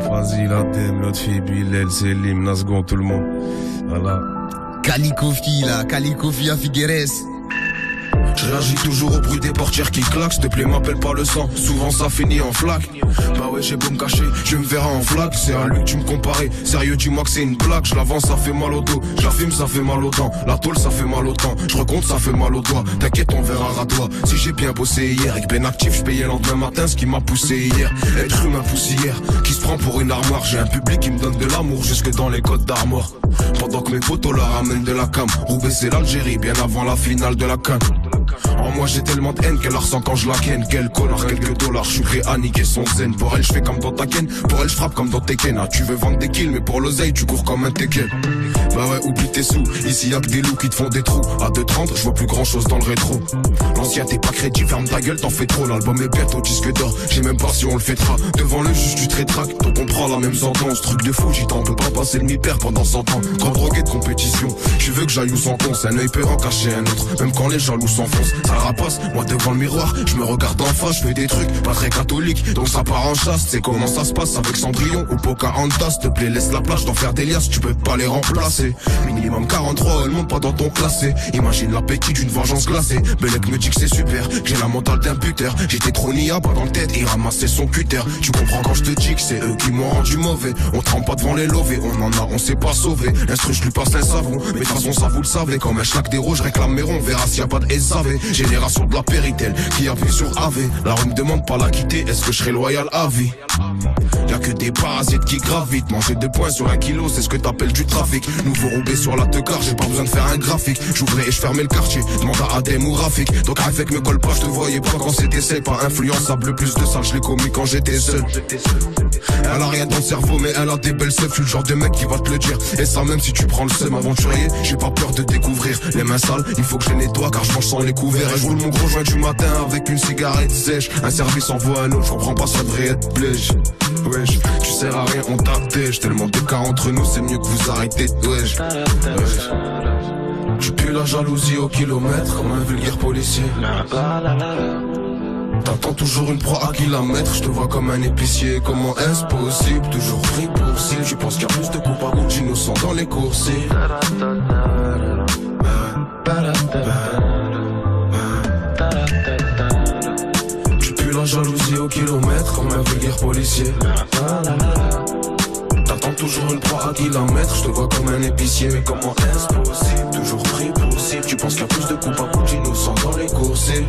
Vas-y, la thème, l'autre fille, Bilal, Selim, Nasgon, tout le monde. Voilà. Cali Kofi là, Cali Kofi à Figueres. Je réagis toujours au bruit des portières qui claquent. S'il te plaît, m'appelle pas le sang, souvent ça finit en flaque. Bah ouais, j'ai beau me cacher, je me verrai en flaque. C'est à lui que tu me comparais, sérieux dis-moi que c'est une blague. Je l'avance, ça fait mal au dos, je la filme, ça fait mal aux dents. La tôle, ça fait mal au temps, je recompte, ça fait mal aux doigts. T'inquiète, on verra à toi. Si j'ai bien bossé hier et que ben actif, je payais le lendemain matin ce qui m'a poussé hier. Être humain poussière, qui se prend pour une armoire. J'ai un public qui me donne de l'amour jusque dans les codes d'armoire. Pendant que mes potos leur ramènent de la cam. Roubaix c'est l'Algérie, bien avant la finale de la CAN. En moi j'ai tellement de haine qu'elle la ressent quand je la ken. Quel connard, quelques dollars, je suis prêt à niquer son zen. Pour elle je fais comme dans ta ken, pour elle je frappe comme dans Tekken. Ah tu veux vendre des kills mais pour l'oseille tu cours comme un Tekken. Bah ouais oublie tes sous, ici y'a que des loups qui te font des trous. À 2,30 je vois plus grand chose dans le rétro. L'ancien t'es pas crédit, ferme ta gueule t'en fais trop. L'album est bientôt disque d'or, j'ai même pas si on le fêtera. Devant le juge tu te rétractes, donc on prend la même sentence. Truc de fou, j'y t'en peux pas passer le mi-père pendant 100 ans. Trop drogué de compétition, tu veux que j'aille où sans con. C'est un œil peut en cacher un autre, même quand les jaloux s'enfoncent. Ça rapace, moi devant le miroir, je me regarde en face, je fais des trucs pas très catholiques, donc ça part en chasse. C'est comment ça se passe avec Cendrillon ou Pocahontas. S'il te plaît laisse la plage d'en faire des liasses, tu peux pas les remplacer. Minimum 43, elle monte pas dans ton classé. Imagine l'appétit d'une vengeance glacée. Belek me dit que c'est super, que j'ai la mentale d'un buteur. J'étais trop nia, pas dans le tête, il ramassait son cutter. Tu comprends quand je te dis que c'est eux qui m'ont rendu mauvais. On trempe pas devant les lovés, on en a, on s'est pas sauvé. L'instru je lui passe un savon, mais de toute façon ça vous le savez. Comme un schnack des rouges, je réclame mes ronds, on verra s'il y a pas de SAV. Génération de la Péritel qui appuie sur AV. La rue me demande pas la quitter, est-ce que je serai loyal à vie? Y'a que des parasites qui gravitent. Manger 2 points sur 1 kilo, c'est ce que t'appelles du trafic. Nouveau Roubaix sur la teucar, j'ai pas besoin de faire un graphique. J'ouvrais et je fermais le quartier, demande à Adem ou Rafik. Donc avec me colle pas, je te voyais pas quand c'était seul. Pas influençable, le plus de ça, je l'ai commis quand j'étais seul. Elle a rien dans le cerveau, mais elle a des belles seufs. Je suis le genre de mec qui va te le dire. Et ça même si tu prends le seum aventurier, j'ai pas peur de découvrir. Les mains sales, il faut que je les nettoie car je mange sans les couverts. Et je roule mon gros joint du matin avec une cigarette sèche. Un service envoie un autre, je comprends pas, ça devrait être blèche. Wesh, tu sers à rien, on t'attèche. Tellement de cas entre nous, c'est mieux que vous arrêtez. Wesh, wesh. Tu pues la jalousie au kilomètre comme un vulgaire policier. T'attends toujours une proie à kilomètres, je te vois comme un épicier. Comment est-ce possible? Toujours pris pour cible. Tu penses qu'il y a plus de coups à gouttes d'innocents dans les coursiers. Tu pues la jalousie au kilomètre comme un vulgaire policier. T'attends toujours une proie à kilomètres, je te vois comme un épicier. Mais comment est-ce possible? Toujours pris pour cible. Tu penses qu'il y a plus de coups à gouttes d'innocents dans les coursiers.